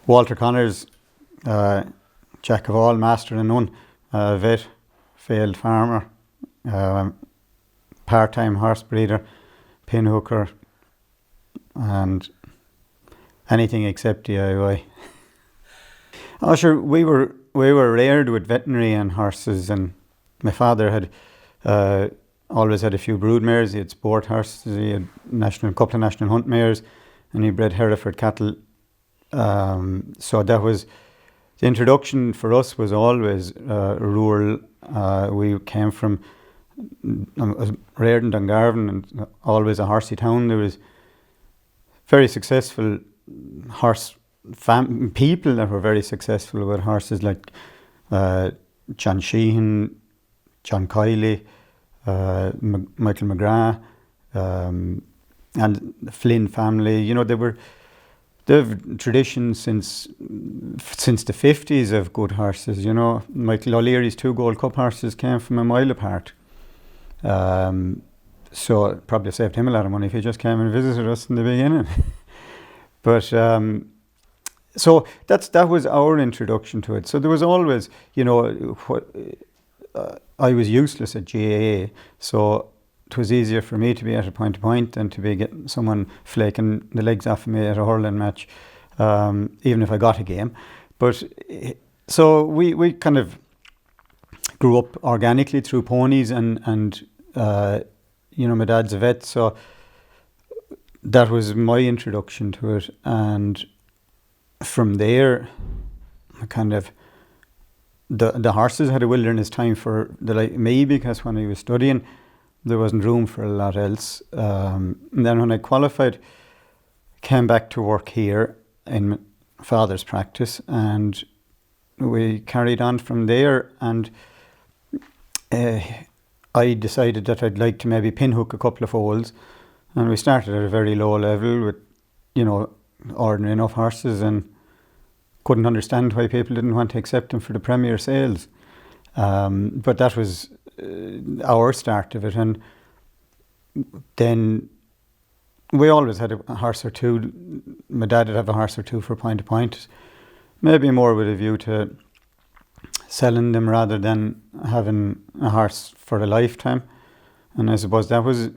Walter Connors, jack of all, master of none, vet, failed farmer, part-time horse breeder, pinhooker, and anything except DIY. Oh, sure, we were reared with veterinarian horses, and my father had always had a few broodmares. He had sport horses, he had a couple of national hunt mares, and he bred Hereford cattle. So that was the introduction for us. Was always rural. We came from, I was reared in Dungarvan, and always a horsey town. There was very successful horse people that were very successful with horses, like John Sheehan, John Kiley, Michael McGrath, and the Flynn family. You know, they've tradition since the 50s of good horses. You know, Michael O'Leary's 2 Gold Cup horses came from a mile apart. So it probably saved him a lot of money if he just came and visited us in the beginning. But so that was our introduction to it. So there was always, you know, I was useless at GAA, so it was easier for me to be at a point to point than to be getting someone flaking the legs off of me at a hurling match, even if I got a game. But so we kind of grew up organically through ponies, and you know, my dad's a vet, so that was my introduction to it. And from there, I kind of, the horses had a wilderness time for me, because when I was studying, there wasn't room for a lot else. And then when I qualified, came back to work here in my father's practice, and we carried on from there. And I decided that I'd like to maybe pinhook a couple of foals, and we started at a very low level with, you know, ordinary enough horses, and couldn't understand why people didn't want to accept them for the Premier sales. But that was our start of it. And then we always had a horse or two. My dad would have a horse or two for point to point, maybe more with a view to selling them rather than having a horse for a lifetime. And I suppose that was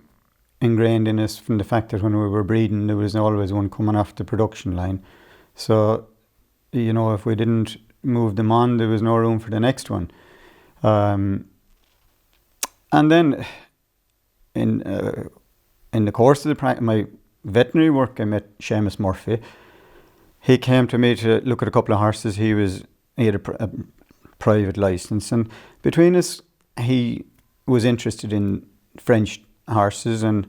ingrained in us from the fact that when we were breeding, there was always one coming off the production line. So, you know, if we didn't move them on, there was no room for the next one. And then in the course of my veterinary work, I met Seamus Murphy. He came to me to look at a couple of horses. He had a private license, and between us, he was interested in French horses, and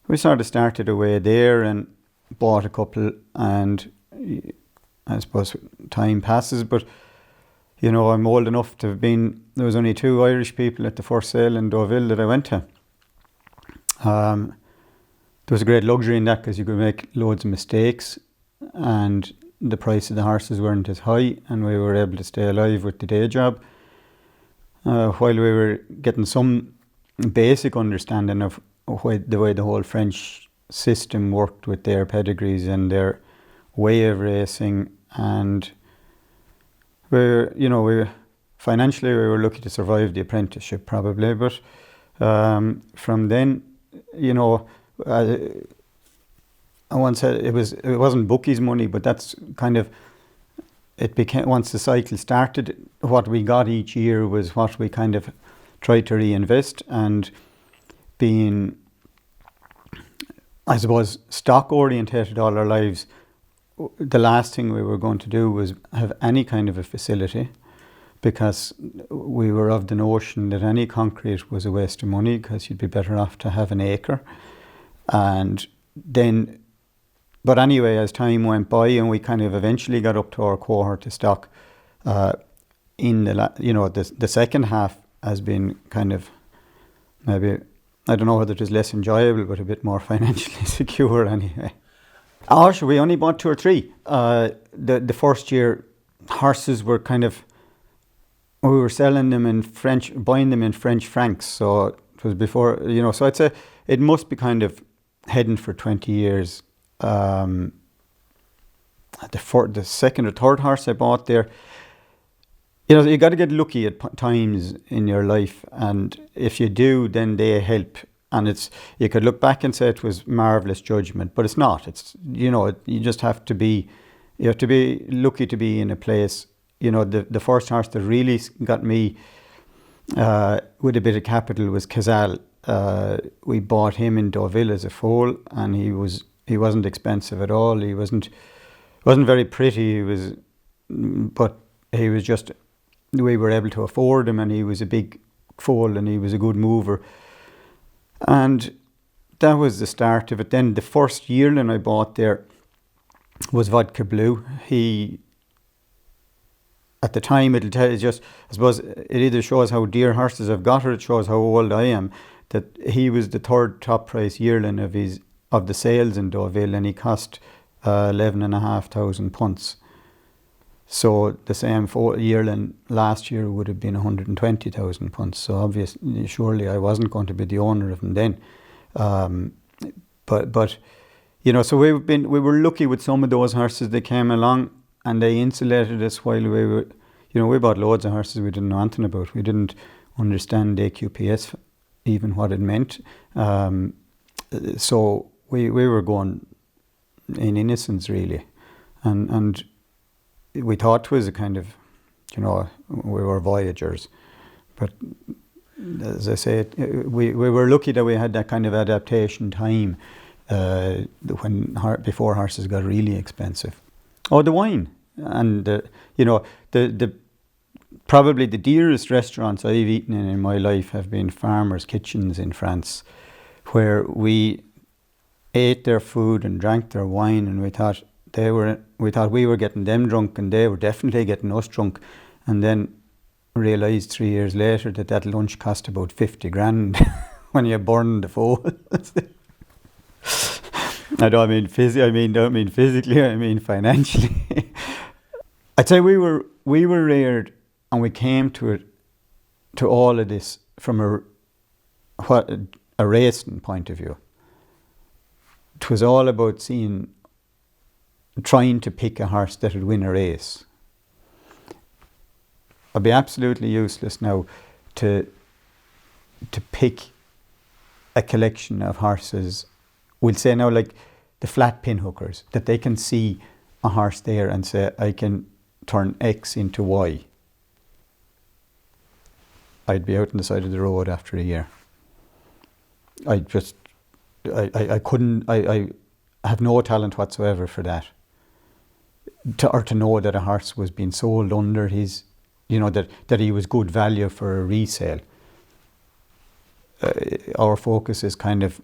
we sort of started away there and bought a couple. And I suppose time passes, but you know, I'm old enough to have been, there was only 2 Irish people at the first sale in Deauville that I went to. There was a great luxury in that, because you could make loads of mistakes, and the price of the horses weren't as high, and we were able to stay alive with the day job, while we were getting some basic understanding of the way the whole French system worked with their pedigrees and their way of racing. And financially we were lucky to survive the apprenticeship probably, but from then, you know, I once said it wasn't bookies' money, but that's kind of, it became, once the cycle started, what we got each year was what we kind of tried to reinvest. And being, I suppose, stock orientated all our lives, the last thing we were going to do was have any kind of a facility, because we were of the notion that any concrete was a waste of money, because you'd be better off to have an acre. And then, but anyway, as time went by and we kind of eventually got up to our cohort of stock, in the second half has been kind of, maybe, I don't know whether it is less enjoyable, but a bit more financially secure anyway. Oh, sure, we only bought 2 or 3. The first year, horses were kind of, we were selling them in French, buying them in French francs. So it was before, you know, so I'd say it must be kind of heading for 20 years. the second or third horse I bought there, you know, you got to get lucky at times in your life, and if you do, then they help. And you could look back and say it was marvelous judgment, but it's not. It's, you know, you have to be lucky to be in a place. You know, the first horse that really got me with a bit of capital was Cossack. We bought him in Deauville as a foal, and he wasn't expensive at all. He wasn't very pretty. But he was just, we were able to afford him, and he was a big foal, and he was a good mover. And that was the start of it. Then the first yearling I bought there was Vodka Blue. At the time, it'll tell you just, I suppose, it either shows how dear horses I've got, or it shows how old I am, that he was the third top price yearling of the sales in Deauville, and he cost 11,500 punts. So the same yearling last year would have been 120,000 punts. So obviously, surely I wasn't going to be the owner of him then. But you know, so we were lucky with some of those horses that came along, and they insulated us while we were, you know, we bought loads of horses we didn't know anything about. We didn't understand AQPS, even what it meant. So we were going in innocence, really, and we thought it was a kind of, you know, we were voyagers. But as I say, we were lucky that we had that kind of adaptation time before horses got really expensive. Oh, the wine. And, you know, the probably the dearest restaurants I've eaten in my life have been farmers' kitchens in France, where we ate their food and drank their wine, and we thought we were getting them drunk, and they were definitely getting us drunk. And then realised 3 years later that lunch cost about 50 grand when you burned the foal. I don't mean physically, I mean financially. I'd say we were reared, and we came to all of this from a racing point of view. It was all about trying to pick a horse that would win a race. I'd be absolutely useless now to pick a collection of horses. We'll say now, like the flat pin hookers, that they can see a horse there and say, I can turn X into Y. I'd be out on the side of the road after a year. I have no talent whatsoever for that. To know that a horse was being sold under his, you know, that he was good value for a resale. Our focus is kind of,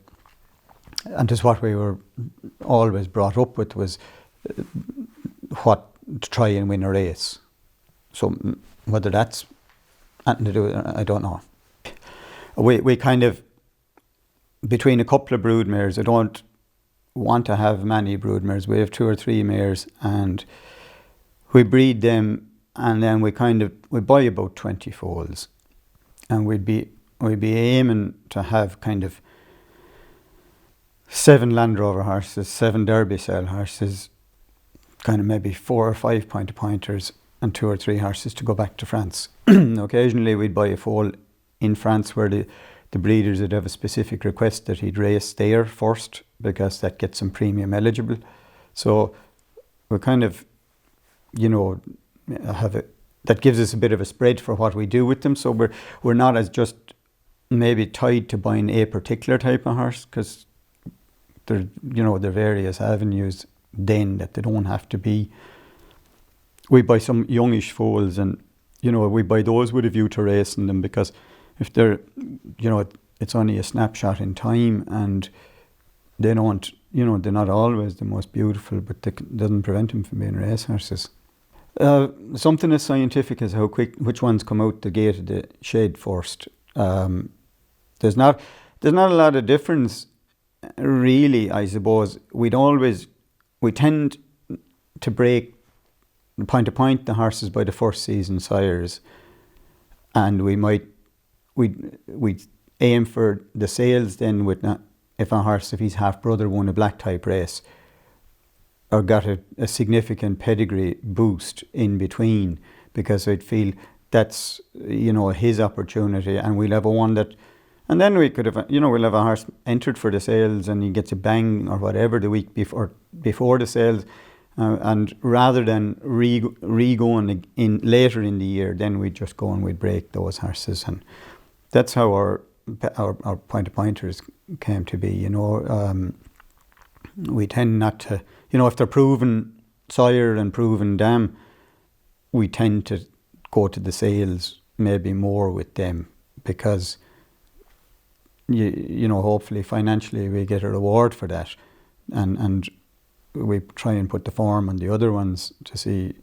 and just what we were always brought up with, was what to try and win a race. So whether that's anything to do with it, I don't know. We kind of, between a couple of broodmares, I don't want to have many broodmares. We have 2 or 3 mares, and we breed them, and then we buy about 20 foals, and we'd be aiming to have kind of 7 Land Rover horses, 7 Derby style horses, kind of maybe 4 or 5 pointers, and 2 or 3 horses to go back to France. Occasionally we'd buy a foal in France where the breeders would have a specific request that he'd race there first, because that gets him premium eligible. So we kind of, you know, that gives us a bit of a spread for what we do with them. So we're not as just maybe tied to buying a particular type of horse, because there are various avenues then that they don't have to be. We buy some youngish foals, and, you know, we buy those with a view to racing them, because if they're, you know, it's only a snapshot in time, and they don't, you know, they're not always the most beautiful, but that doesn't prevent them from being racehorses. Something as scientific as how quick which ones come out the gate of the shed first. There's not a lot of difference, really. I suppose we tend to break point to point the horses by the first season sires, and we aim for the sales then with if a horse, if he's half brother, won a black type race, or got a significant pedigree boost in between, because I'd feel that's, you know, his opportunity, and we'll have a one that, and then we could have, you know, we'll have a horse entered for the sales and he gets a bang or whatever the week before the sales, and rather than re-going in later in the year, then we'd just go and we'd break those horses, and that's how our pointers came to be, you know. We tend not to, you know, if they're proven sire and proven dam, we tend to go to the sales maybe more with them, because you know, hopefully financially we get a reward for that, and we try and put the form on the other ones to see,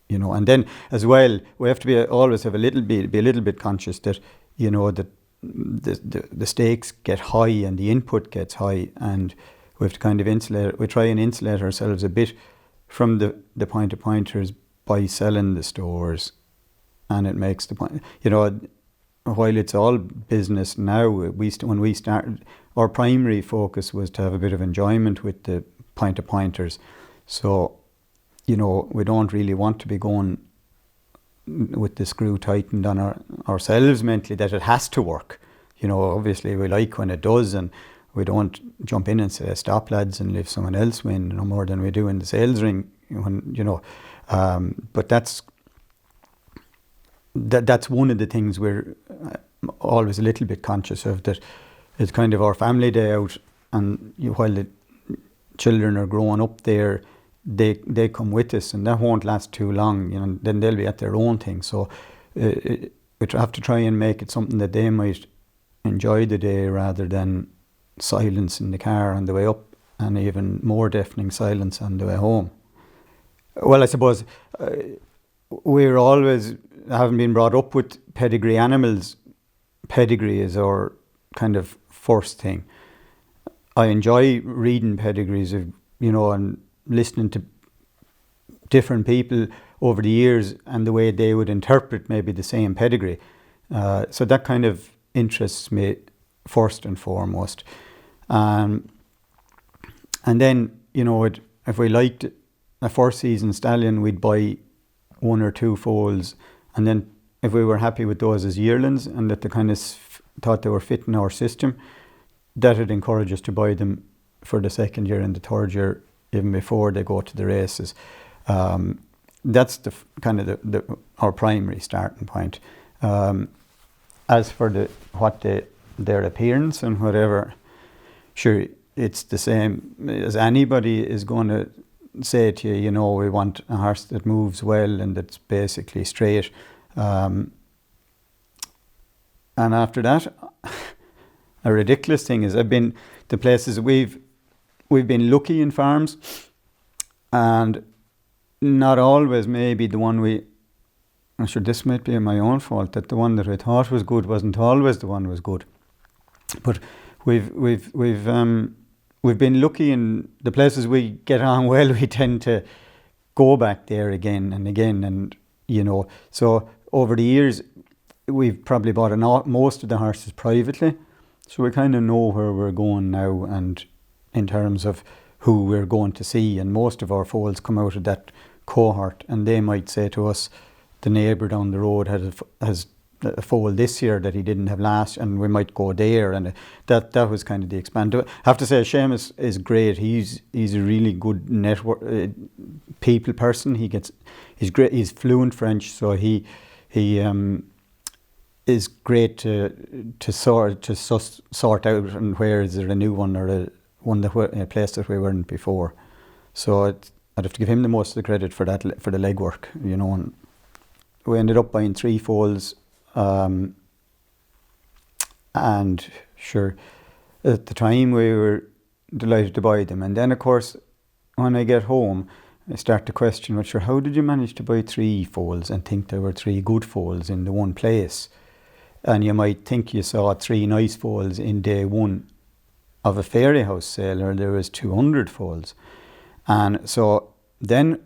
you know. And then as well, we have to be always have be a little bit conscious that, you know, that the stakes get high and the input gets high, and we have to kind of try and insulate ourselves a bit from the pointers by selling the stores, and it makes the point, you know, while it's all business now, when we started, our primary focus was to have a bit of enjoyment with the pointers. So, you know, we don't really want to be going with the screw tightened on ourselves mentally that it has to work. You know, obviously we like when it does, and we don't jump in and say, stop lads, and leave someone else win, no more than we do in the sales ring, when, you know. But that's one of the things we're always a little bit conscious of, that it's kind of our family day out, and while the children are growing up there, they come with us, and that won't last too long, you know. Then they'll be at their own thing. So we have to try and make it something that they might enjoy the day, rather than silence in the car on the way up, and even more deafening silence on the way home. Well, I suppose we're always, having been brought up with pedigree animals, pedigree is our kind of first thing. I enjoy reading pedigrees of, you know, and listening to different people over the years and the way they would interpret maybe the same pedigree. So that kind of interests me first and foremost. And then, you know, if we liked a first season stallion, we'd buy one or two foals, and then if we were happy with those as yearlings and that they kind of thought they were fitting our system, that would encourage us to buy them for the second year and the third year, even before they go to the races. That's the kind of our primary starting point. As for their appearance and whatever, sure, it's the same as anybody is going to say to you, you know, we want a horse that moves well and that's basically straight. And after that, a ridiculous thing is, I've been the places we've been lucky in farms, and not always maybe the one I'm sure this might be my own fault, that the one that I thought was good wasn't always the one was good. But we've been lucky in the places we get on well. We tend to go back there again and again, and you know. So over the years, we've probably bought most of the horses privately, so we kind of know where we're going now, and in terms of who we're going to see. And most of our foals come out of that cohort, and they might say to us, the neighbour down the road has a foal this year that he didn't have last, and we might go there, and that was kind of the expand. I have to say, Seamus is great. He's a really good network people person. He's great. He's fluent French, so he is great to sort out, and where is there a new one or a place that we weren't before. So I'd have to give him the most of the credit for that, for the legwork, you know. And we ended up buying 3 foals. And sure, at the time we were delighted to buy them. And then, of course, when I get home, I start to question, well, sure, how did you manage to buy 3 foals and think there were 3 good foals in the one place? And you might think you saw 3 nice foals in day 1 of a fairy house sale, or there was 200 foals. And so then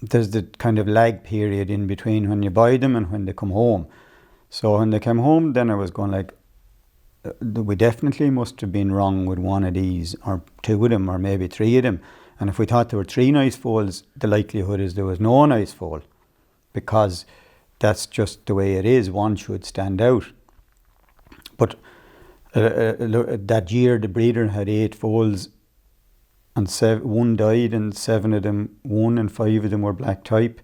there's the kind of lag period in between when you buy them and when they come home. So when they came home, then I was going like, we definitely must have been wrong with one of these, or two of them, or maybe three of them. And if we thought there were three nice foals, the likelihood is there was no nice foal, because that's just the way it is. One should stand out. But that year the breeder had 8 foals, and one died, and 7 of them won, and 5 of them were black type.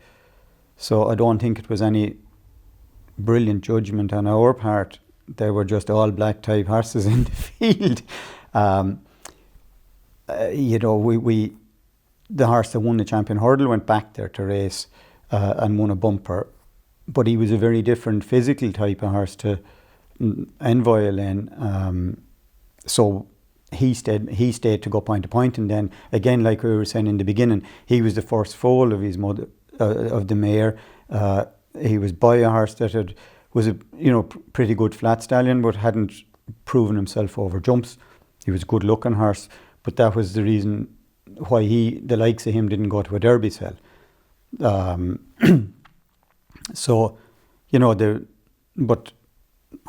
So I don't think it was any brilliant judgment on our part. They were just all black type horses in the field. You know, the horse that won the champion hurdle went back there to race and won a bumper, but he was a very different physical type of horse to Envoi Allen. So he stayed to go point to point, and then again, like we were saying in the beginning, he was the first foal of his mother, of the mare. He was by a horse that was a pretty good flat stallion, but hadn't proven himself over jumps. He was a good looking horse, but that was the reason why the likes of him didn't go to a Derby sale. So, but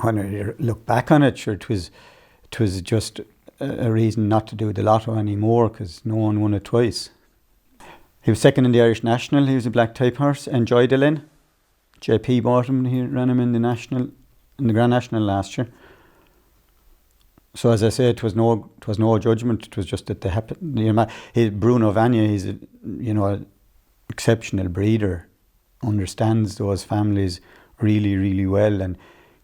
when I look back on it, sure, it was just a reason not to do the lotto anymore, because no one won it twice. He was second in the Irish National. He was a black type horse. Envoi Allen. JP bought him. He ran him in the Grand National last year. So as I say, it was no judgment. It was just that they happened. Bruno Vanya, he's a exceptional breeder, understands those families really, really well, and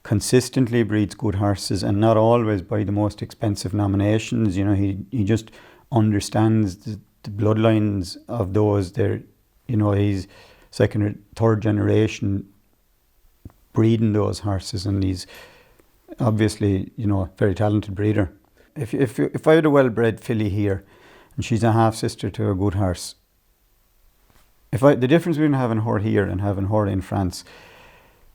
consistently breeds good horses, and not always by the most expensive nominations. He just understands the bloodlines of those. He's second or third generation breeding those horses, and he's obviously, very talented breeder. If I had a well-bred filly here, and she's a half-sister to a good horse, the difference between having her here and having her in France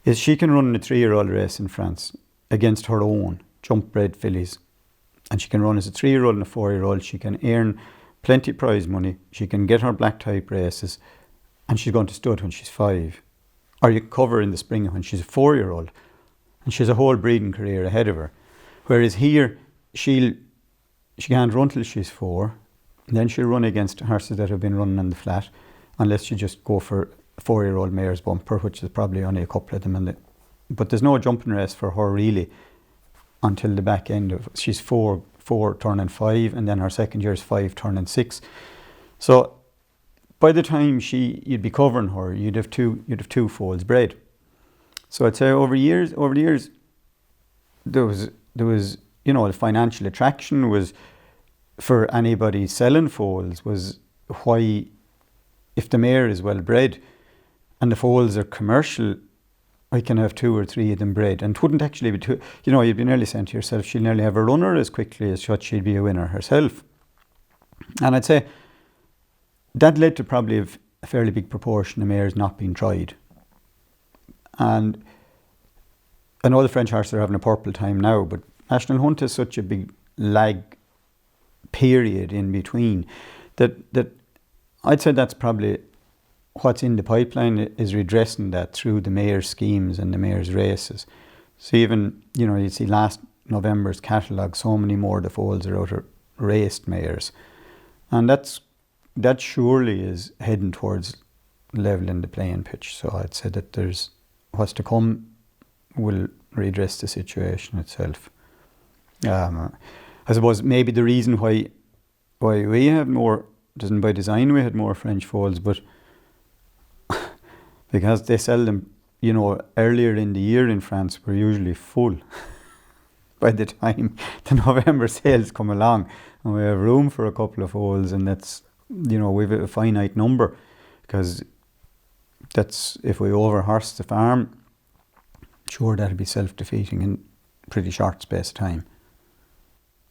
is she can run a 3-year-old race in France against her own jump-bred fillies, and she can run as a 3-year-old and a 4-year-old. She can earn plenty prize money. She can get her black type races, and she's going to stud when she's 5, or you can cover in the spring when she's a 4-year-old. And she has a whole breeding career ahead of her. Whereas here, she can't run till she's 4, and then she'll run against horses that have been running on the flat, unless you just go for a 4-year-old mare's bumper, which is probably only a couple of them. But there's no jumping race for her really until the back end of she's 4 turning 5, and then her second year is 5 turning 6. So by the time you'd be covering her, you'd have two foals bred. So I'd say over the years, there was the financial attraction was for anybody selling foals was why, if the mare is well bred and the foals are commercial, I can have 2 or 3 of them bred, and it wouldn't actually be too. You'd be nearly saying to yourself, she'll nearly have a runner as quickly as she'd be a winner herself. And I'd say that led to probably a fairly big proportion of mares not being tried. And I know the French horses are having a purple time now, but National Hunt is such a big lag period in between that I'd say that's probably what's in the pipeline, is redressing that through the mayor's schemes and the mayor's races. So even, you see last November's catalogue, so many more of the foals are out of raced mares. And that surely is heading towards levelling the playing pitch. So I'd say that there's what's to come will redress the situation itself. I suppose maybe the reason why we have more, doesn't by design we had more French foals, but because they sell them, earlier in the year in France, we're usually full by the time the November sales come along, and we have room for a couple of foals, and that's, we've a finite number, because that's, if we overhorse the farm, sure, that'll be self-defeating in a pretty short space of time.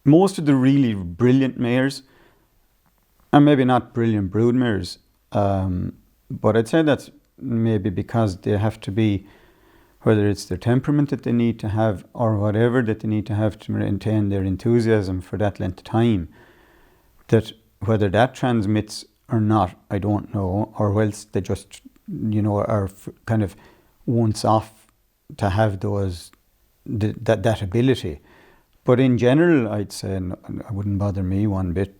Most of the really brilliant mares, and maybe not brilliant broodmares, but I'd say that's maybe because they have to be, whether it's their temperament that they need to have or whatever that they need to have to maintain their enthusiasm for that length of time, that whether that transmits or not, I don't know, or else they just, are kind of once off to have that ability. But in general, I'd say it wouldn't bother me one bit.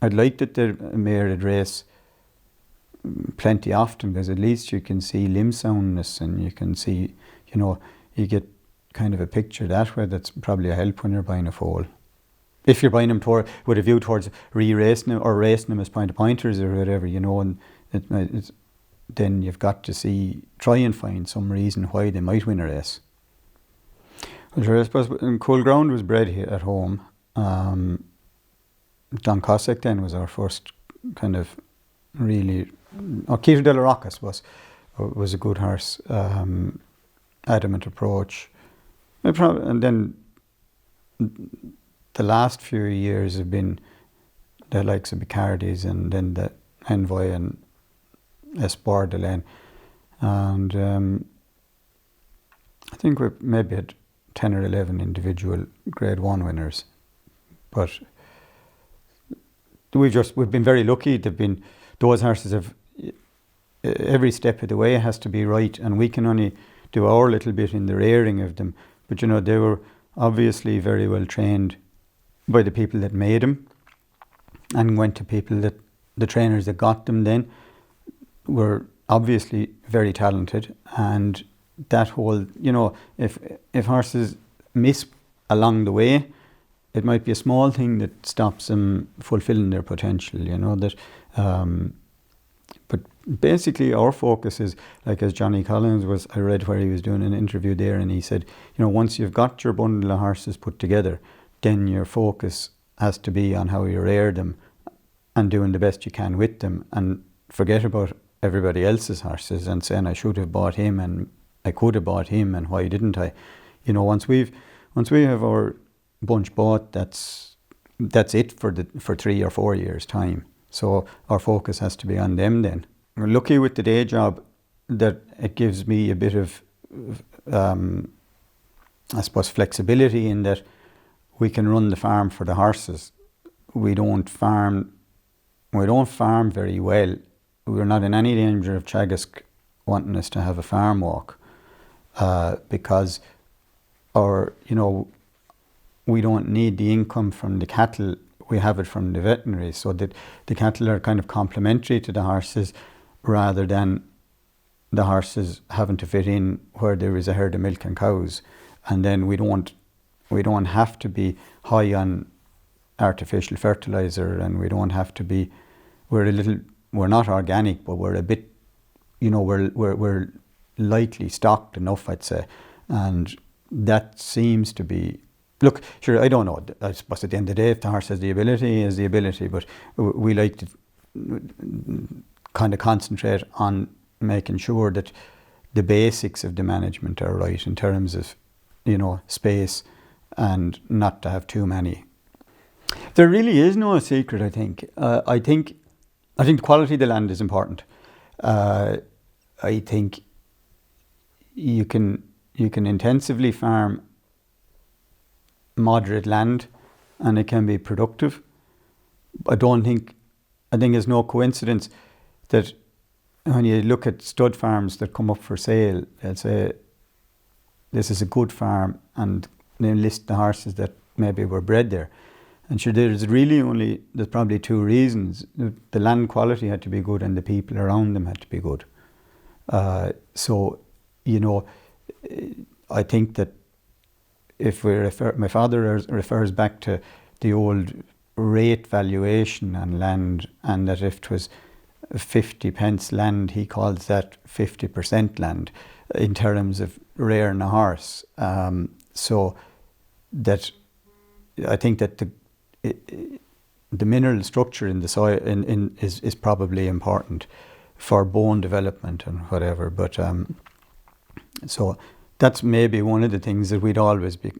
I'd like that the mare would race plenty often, because at least you can see limb soundness, and you can see, you get kind of a picture that way. That's probably a help when you're buying a foal. If you're buying them with a view towards re-racing them or racing them as point-to-pointers or whatever, and then you've got to try and find some reason why they might win a race. Well, sure, I suppose Cool Ground was bred here at home. Don Cossack then was our first kind of really, Keith de la Rock, I suppose, was a good horse. Adamant approach. And then the last few years have been the likes of Bicardis, and then the Envoi and Espoir D'Allen. And I think we maybe had 10 or 11 individual Grade 1 winners. But we've been very lucky. Those horses have, every step of the way has to be right, and we can only do our little bit in the rearing of them. But they were obviously very well trained by the people that made them, and went to people that the trainers that got them then were obviously very talented. And that whole, if horses miss along the way, it might be a small thing that stops them fulfilling their potential, but basically our focus is, like as Johnny Collins was, I read where he was doing an interview there, and he said, once you've got your bundle of horses put together, then your focus has to be on how you rear them and doing the best you can with them, and forget about everybody else's horses and saying I should have bought him and I could have bought him and why didn't I? Once we have our bunch bought, that's it for 3 or 4 years time. So our focus has to be on them then. We're lucky with the day job that it gives me a bit of, I suppose, flexibility in that we can run the farm for the horses. We don't farm very well. We're not in any danger of Teagasc wanting us to have a farm walk, because we don't need the income from the cattle. We have it from the veterinary, so that the cattle are kind of complementary to the horses, rather than the horses having to fit in where there is a herd of milk and cows. And then we don't have to be high on artificial fertilizer, and we don't have to be. We're not organic, but we're a bit, we're lightly stocked enough, I'd say, and that seems to be. Look, sure, I don't know. I suppose at the end of the day, if the horse has the ability, but we like to kind of concentrate on making sure that the basics of the management are right in terms of, space, and not to have too many. There really is no secret, I think. I think the quality of the land is important. I think you can intensively farm moderate land and it can be productive. I think it's no coincidence that when you look at stud farms that come up for sale, they'll say this is a good farm, and they list the horses that maybe were bred there. And sure, there's probably 2 reasons. The land quality had to be good, and the people around them had to be good. So I think that if my father refers back to the old rate valuation on land, and that if it was 50 pence land, he calls that 50% land in terms of rearing a horse. So that I think that the mineral structure in the soil is probably important for bone development and whatever. But so that's maybe one of the things that we'd always be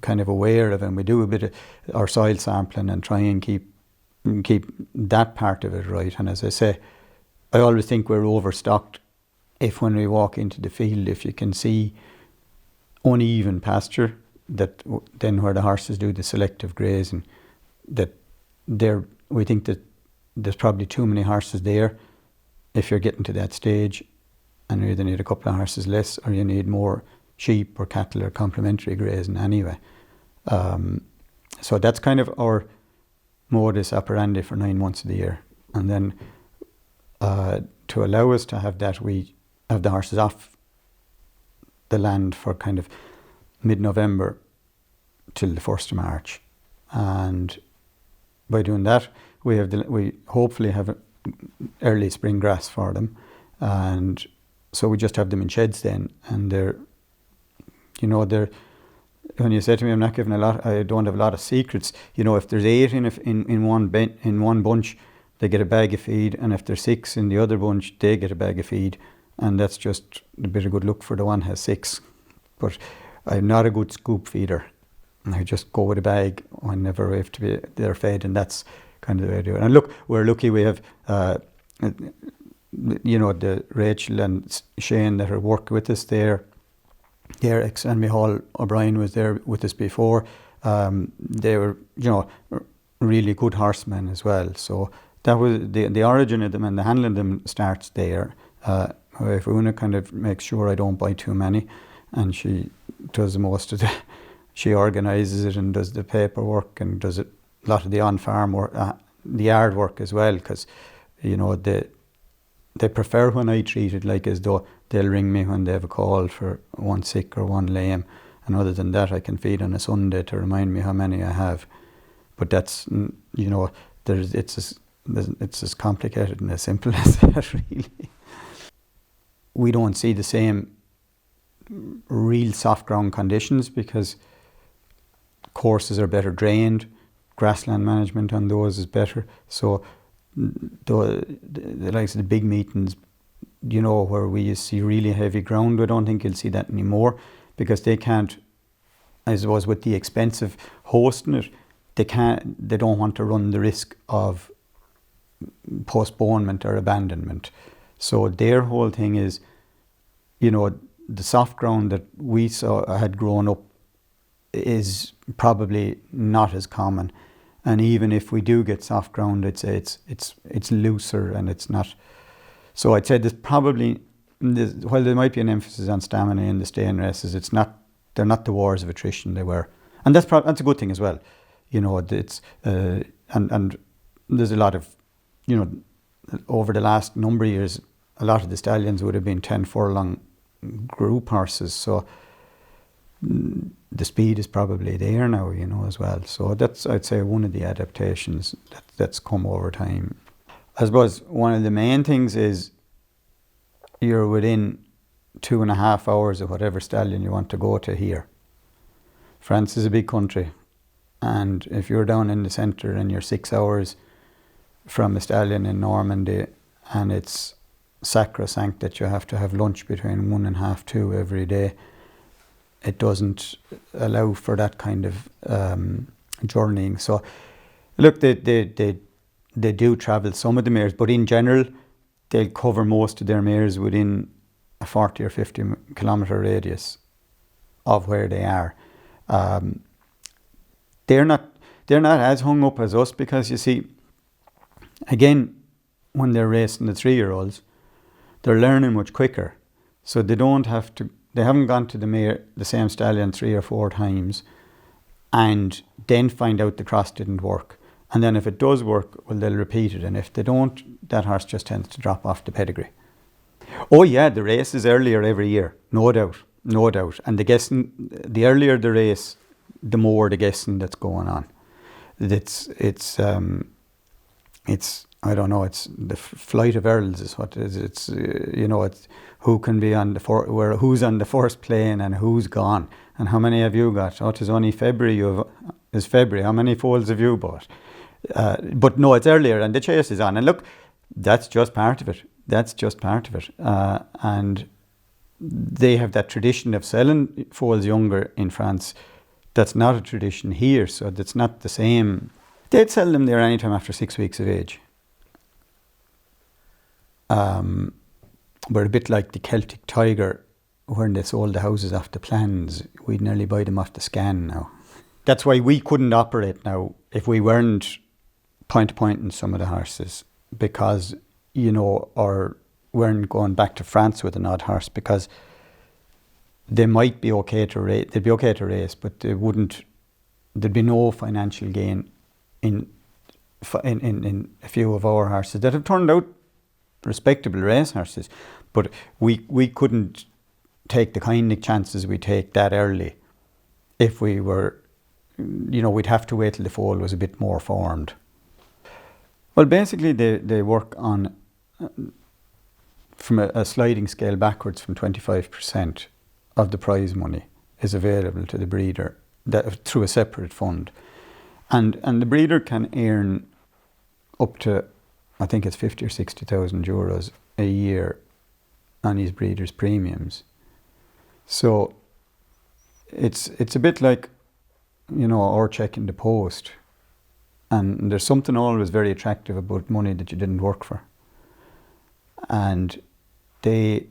kind of aware of, and we do a bit of our soil sampling and try and keep that part of it right. And as I say, I always think we're overstocked if when we walk into the field, if you can see uneven pasture, that then where the horses do the selective grazing, that we think that there's probably too many horses there if you're getting to that stage, and you either need a couple of horses less or you need more sheep or cattle are complementary grazing anyway. So that's kind of our modus operandi for 9 months of the year. And then to allow us to have that, we have the horses off the land for kind of mid-November till the 1st of March. And by doing that, we hopefully have early spring grass for them. And so we just have them in sheds then. And they're, when you say to me, I'm not giving I don't have a lot of secrets. If there's 8 in one bunch, they get a bag of feed. And if there's 6 in the other bunch, they get a bag of feed. And that's just a bit of good luck for the one who has 6. But I'm not a good scoop feeder. I just go with a bag whenever they're fed, and that's kind of the way I do it. And look, we're lucky we have, the Rachel and Shane that are working with us there. And Michal O'Brien was there with us before. They were, really good horsemen as well. So that was the origin of them, and the handling of them starts there. If we want to kind of make sure I don't buy too many, and she does most of she organises it and does the paperwork and does a lot of the on-farm work, the yard work as well, because, they prefer when I treat it like as though they'll ring me when they have a call for one sick or one lame, and other than that I can feed on a Sunday to remind me how many I have. But that's, it's as complicated and as simple as that, really. We don't see the same real soft ground conditions because courses are better drained, grassland management on those is better. So the likes of the big meetings, where we see really heavy ground, I don't think you'll see that anymore, because they can't, I suppose, with the expense of hosting it, they don't want to run the risk of postponement or abandonment. So their whole thing is, the soft ground that we had grown up is probably not as common. And even if we do get soft ground, it's looser and it's not. So I'd say there's probably, while there might be an emphasis on stamina in the staying races, they're not the wars of attrition they were. And that's a good thing as well. It's and there's a lot of, over the last number of years, a lot of the stallions would have been 10 furlong group horses. So the speed is probably there now, as well. So that's, I'd say, one of the adaptations that's come over time. I suppose one of the main things is you're within 2.5 hours of whatever stallion you want to go to here. France is a big country, and if you're down in the centre and you're 6 hours from a stallion in Normandy, and it's sacrosanct that you have to have lunch between 1 and 2 every day, it doesn't allow for that kind of journeying. So, look, they do travel some of the mares, but in general, they'll cover most of their mares within a 40 or 50 kilometre radius of where they are. They're not as hung up as us, because you see, again, when they're racing the 3-year-olds, they're learning much quicker, so they haven't gone to the same stallion 3 or 4 times and then find out the cross didn't work. And then if it does work, well, they'll repeat it. And if they don't, that horse just tends to drop off the pedigree. Oh yeah, the race is earlier every year, no doubt. And the earlier the race, the more the guessing that's going on. It's I don't know, it's the flight of earls is what it is. It's, it's who can be on who's on the first plane and who's gone. And how many have you got? Oh, it is only February. It's February. How many foals have you bought? But no, it's earlier and the chase is on. And look, that's just part of it. And they have that tradition of selling foals younger in France. That's not a tradition here, so that's not the same. They'd sell them there anytime after 6 weeks of age. We're a bit like the Celtic Tiger, when they sold the houses off the plans. We'd nearly buy them off the scan now. That's why we couldn't operate now if we weren't point to point in some of the horses, because, or weren't going back to France with an odd horse, because they might be okay to race. They'd be okay to race, but they wouldn't. There'd be no financial gain in a few of our horses that have turned out respectable race horses, but we couldn't take the kind of chances we take that early. If we were, we'd have to wait till the foal was a bit more formed. Well, basically they work on from a sliding scale backwards from 25% of the prize money is available to the breeder through a separate fund, and the breeder can earn up to, I think it's 50 or 60,000 euros a year on his breeder's premiums. So it's a bit like, our check in the post, and there's something always very attractive about money that you didn't work for, and they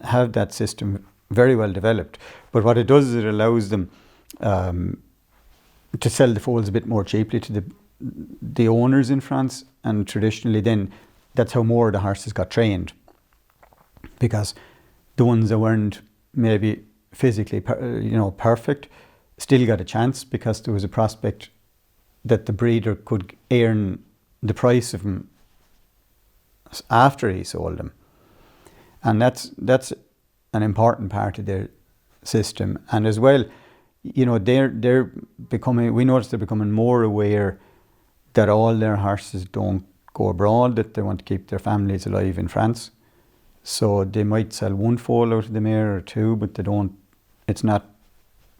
have that system very well developed. But what it does is it allows them to sell the foals a bit more cheaply to the owners in France, and traditionally then that's how more of the horses got trained, because the ones that weren't maybe physically perfect still got a chance, because there was a prospect that the breeder could earn the price of them after he sold them. And that's an important part of their system. And as well, they're becoming, we notice they're becoming more aware that all their horses don't go abroad, that they want to keep their families alive in France. So they might sell one foal out of the mare or two, but they don't, it's not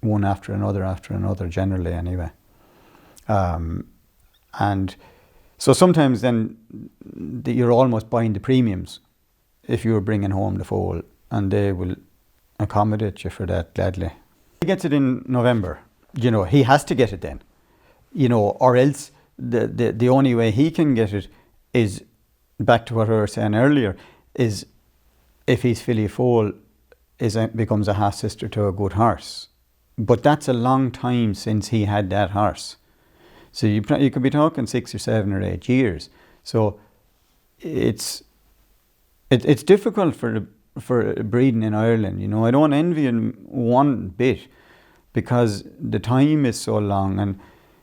one after another generally anyway. And so sometimes then you're almost buying the premiums if you're bringing home the foal, and they will accommodate you for that gladly. He gets it in November, he has to get it then, or else the only way he can get it is, back to what I was saying earlier, is if his filly foal becomes a half sister to a good horse. But that's a long time since he had that horse. So you could be talking 6 or 7 or 8 years. So it's difficult for breeding in Ireland. I don't envy him one bit, because the time is so long, and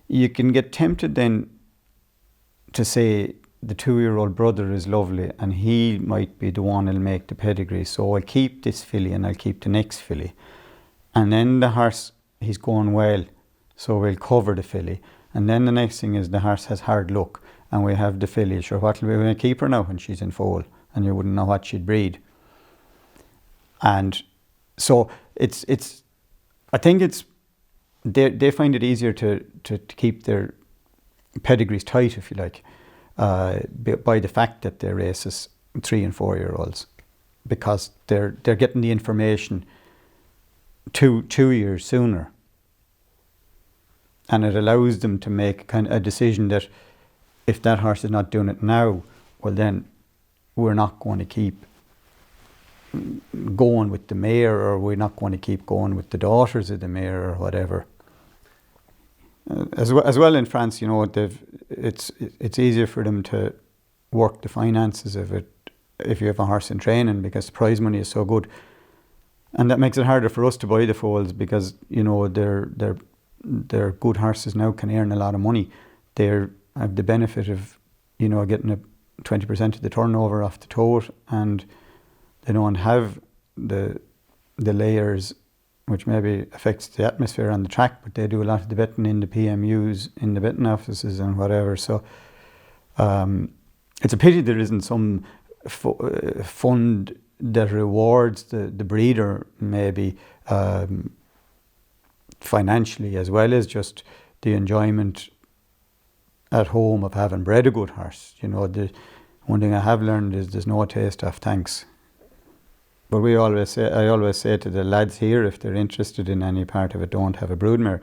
you can get tempted then to say the 2-year-old brother is lovely and he might be the one who'll make the pedigree, so I'll keep this filly and I'll keep the next filly. And then the horse, he's going well, so we'll cover the filly. And then the next thing is the horse has hard luck and we have the filly. Sure, what will we going to keep her now when she's in foal? And you wouldn't know what she'd breed. And so I think they find it easier to keep their pedigrees tight, if you like, by the fact that they races 3 and 4 year olds, because they're getting the information 2 years sooner, and it allows them to make kind of a decision that if that horse is not doing it now, well then we're not going to keep going with the mare, or we're not going to keep going with the daughters of the mare, or whatever. As well in France, it's easier for them to work the finances of it if you have a horse in training, because the prize money is so good, and that makes it harder for us to buy the foals, because they're good horses now, can earn a lot of money. They have the benefit of getting a 20% of the turnover off the tote, and they don't have the layers which maybe affects the atmosphere on the track, but they do a lot of the betting in the PMUs, in the betting offices and whatever. So it's a pity there isn't some fund that rewards the breeder, maybe financially, as well as just the enjoyment at home of having bred a good horse. The one thing I have learned is there's no taste of thanks. But I always say to the lads here, if they're interested in any part of it, don't have a broodmare,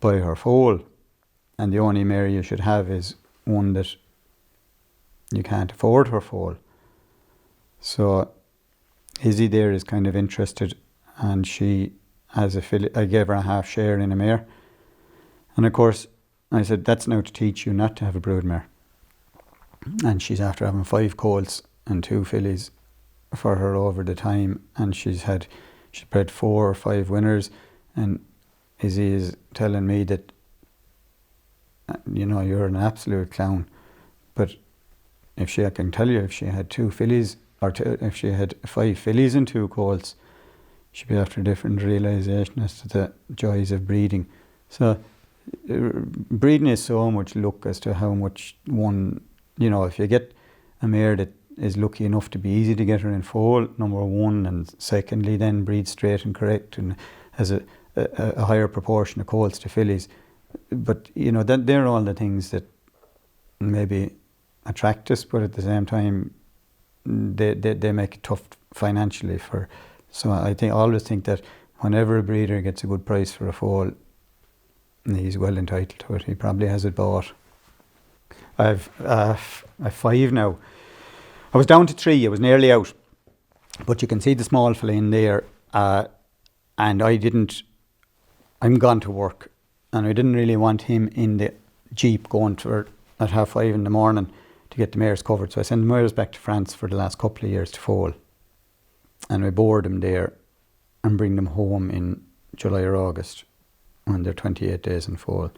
buy her foal. And the only mare you should have is one that you can't afford her foal. So Izzy there is kind of interested, and she has a filly. I gave her a half share in a mare. And of course, I said, that's now to teach you not to have a broodmare. And she's after having 5 colts and 2 fillies for her over the time, and she She bred 4 or 5 winners, and Izzy is telling me that, you know, you're an absolute clown. But I can tell you, if she had 2 fillies, or if she had 5 fillies and 2 colts, she'd be after a different realisation as to the joys of breeding. So breeding is so much luck as to how much one, you know, if you get a mare that is lucky enough to be easy to get her in foal, number one, and secondly then breed straight and correct and has a higher proportion of colts to fillies. But, you know, they're all the things that maybe attract us, but at the same time they make it tough financially for. So I always think that whenever a breeder gets a good price for a foal, he's well entitled to it. He probably has it bought. I've 5 now. I was down to 3. I was nearly out, but you can see the small fella in there, and I'm gone to work, and I didn't really want him in the jeep going at 5:30 in the morning to get the mares covered. So I sent the mares back to France for the last couple of years to foal, and I board them there and bring them home in July or August when they're 28 days in foal.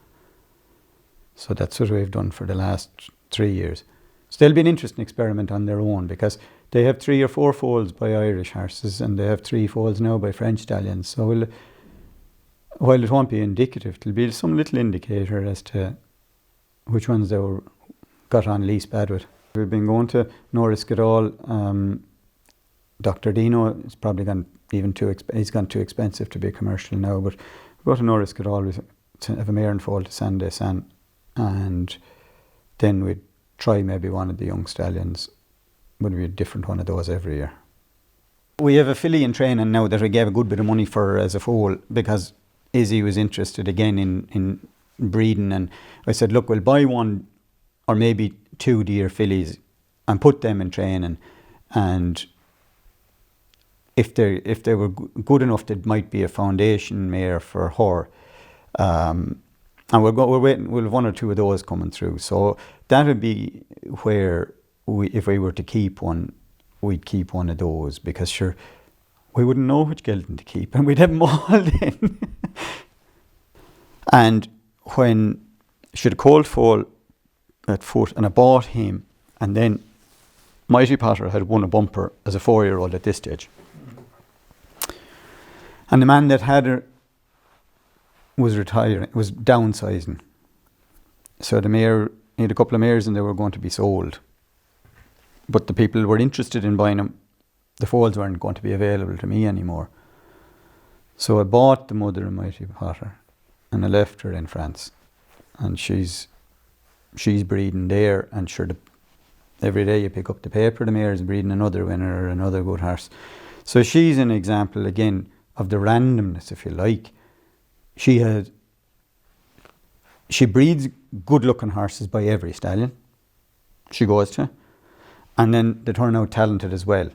So that's what we've done for the last 3 years. So they'll be an interesting experiment on their own, because they have 3 or 4 foals by Irish horses, and they have 3 foals now by French stallions. So while it won't be indicative, it'll be some little indicator as to which ones they got on least bad with. We've been going to Norris Goodall. Dr. Dino is probably gone even he's gone too expensive to be commercial now, but we go to Norris Goodall to have a mare and foal to Sunday San, and then we'd try maybe one of the young stallions, but it'd be a different one of those every year. We have a filly in training now that I gave a good bit of money for as a foal, because Izzy was interested again in breeding, and I said, look, we'll buy 1 or maybe 2 deer fillies and put them in training, and if they were good enough, there might be a foundation mare for her. And we're waiting. We'll have 1 or 2 of those coming through. So that would be where if we were to keep one, we'd keep one of those, because sure, we wouldn't know which gelding to keep, and we'd have them all then. And when she had a cold foal at foot, and I bought him, and then Mighty Potter had won a bumper as a 4-year-old at this stage. And the man that had her was retiring, was downsizing. So the mare, he had a couple of mares and they were going to be sold. But the people were interested in buying them. The foals weren't going to be available to me anymore. So I bought the mother of Mighty Potter and I left her in France. And she's breeding there, and sure, every day you pick up the paper, the mare is breeding another winner or another good horse. So she's an example again of the randomness, if you like. She breeds good looking horses by every stallion she goes to, and then they turn out talented as well.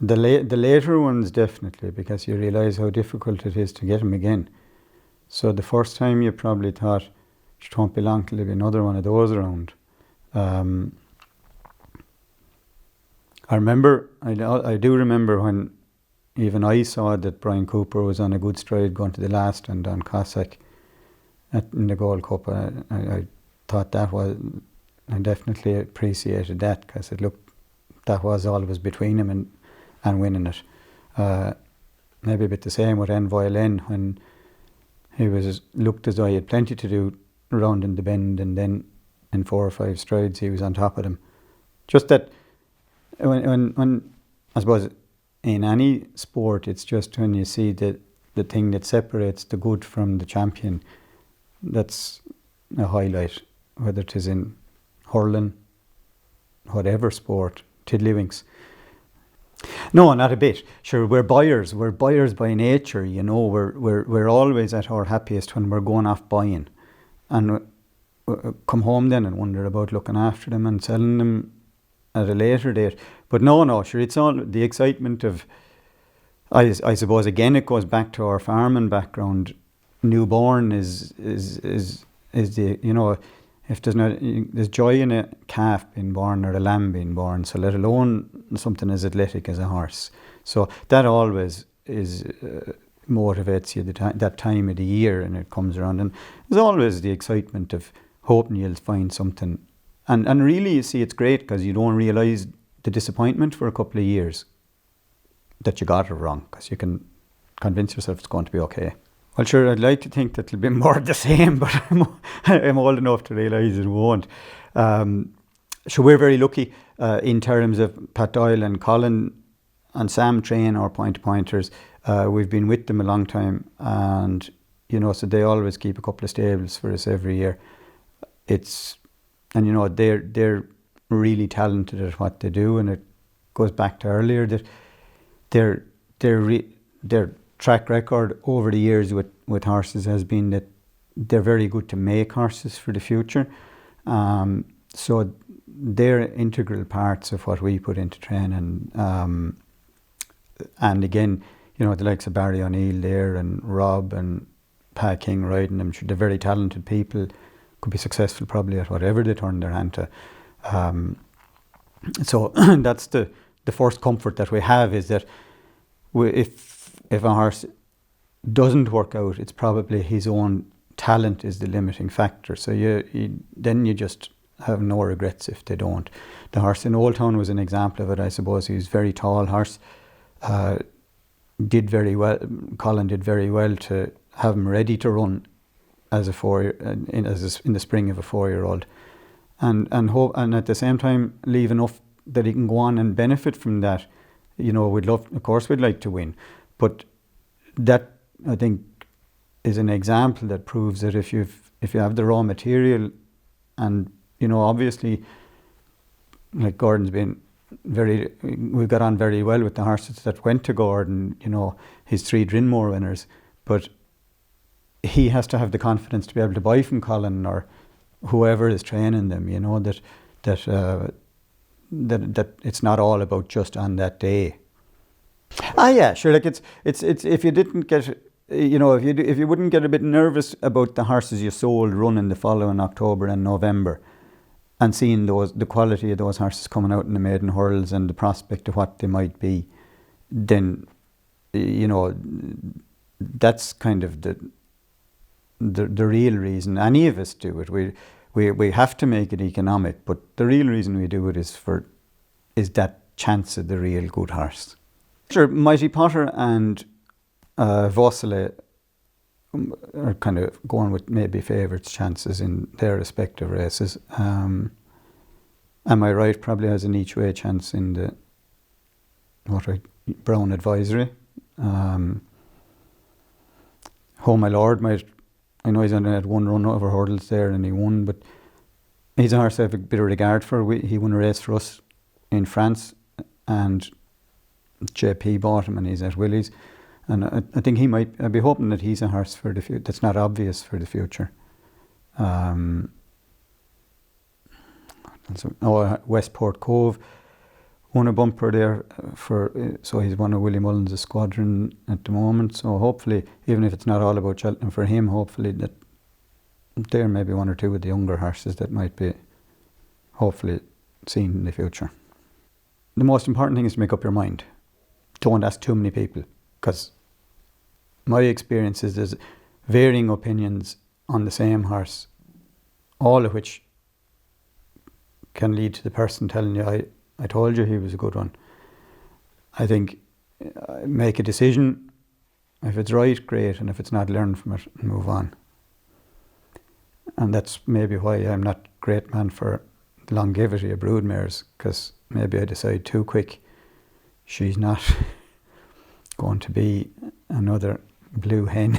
The later ones definitely, because you realise how difficult it is to get them again. So the first time you probably thought, it won't be long till there'll be another one of those around. I do remember when even I saw that Brian Cooper was on a good stride going to the last and on Cossack in the Gold Cup. I thought that was, I definitely appreciated that, because it looked, that was always between him and winning it. Maybe a bit the same with Envoi Allen, when he looked as though he had plenty to do round in the bend, and then in 4 or 5 strides he was on top of them. Just that when I suppose in any sport, it's just when you see the thing that separates the good from the champion, that's a highlight, whether it is in hurling, whatever sport, tiddlywinks. No, not a bit. Sure, we're buyers by nature, you know. We're always at our happiest when we're going off buying, and come home then and wonder about looking after them and selling them at a later date. But no, sure, it's all the excitement of, I suppose again it goes back to our farming background. Newborn is the, you know, if there's joy in a calf being born or a lamb being born, so let alone something as athletic as a horse. So that always motivates you that time of the year, and it comes around, and there's always the excitement of hoping you'll find something, and really, you see, it's great because you don't realise the disappointment for a couple of years that you got it wrong, because you can convince yourself it's going to be okay. Well, sure, I'd like to think that it'll be more of the same, but I'm old enough to realise it won't. So we're very lucky in terms of Pat Doyle and Colin and Sam train our point-to-pointers. We've been with them a long time, and so they always keep a couple of stables for us every year. They're really talented at what they do, and it goes back to earlier that their track record over the years with horses has been that they're very good to make horses for the future. So they're integral parts of what we put into training. And again, the likes of Barry O'Neill there and Rob and Pa King riding them, they're very talented people, could be successful probably at whatever they turn their hand to. So that's the first comfort that we have, is that if a horse doesn't work out, it's probably his own talent is the limiting factor. So then you just have no regrets if they don't. The horse in Old Town was an example of it, I suppose. He was a very tall horse. Did very well. Colin did very well to have him ready to run as in the spring of a 4-year-old, and at the same time leave enough that he can go on and benefit from that. Of course we'd like to win, but that, I think, is an example that proves that if you have the raw material, and obviously, like Gordon's been we got on very well with the horses that went to Gordon, his 3 Drinmore winners, but he has to have the confidence to be able to buy from Colin or whoever is training them, that it's not all about just on that day. Yeah, sure. Like it's if you didn't get, if you wouldn't get a bit nervous about the horses you sold running the following October and November, and seeing the quality of those horses coming out in the maiden hurls and the prospect of what they might be, then that's kind of the real reason any of us do it. We have to make it economic, but the real reason we do it is that chance of the real good horse. Sure, Mighty Potter and Vosile are kind of going with maybe favourites chances in their respective races. Am I right? Probably has an each way chance in the Brown Advisory. Oh My Lord I know he's only had 1 run over hurdles there and he won, but he's a horse I have a bit of regard for. He won a race for us in France, and JP bought him, and he's at Willie's. And I think I'd be hoping that he's a horse for the future, that's not obvious for the future. Westport Cove won a bumper there so he's one of Willie Mullins' squadron at the moment. So hopefully, even if it's not all about Cheltenham for him, hopefully that there may be 1 or 2 of the younger horses that might be hopefully seen in the future. The most important thing is to make up your mind. Don't ask too many people, because my experience is there's varying opinions on the same horse, all of which can lead to the person telling you, I told you he was a good one. I think make a decision. If it's right, great, and if it's not, learn from it and move on. And that's maybe why I'm not great man for the longevity of broodmares, because maybe I decide too quick she's not going to be another blue hen.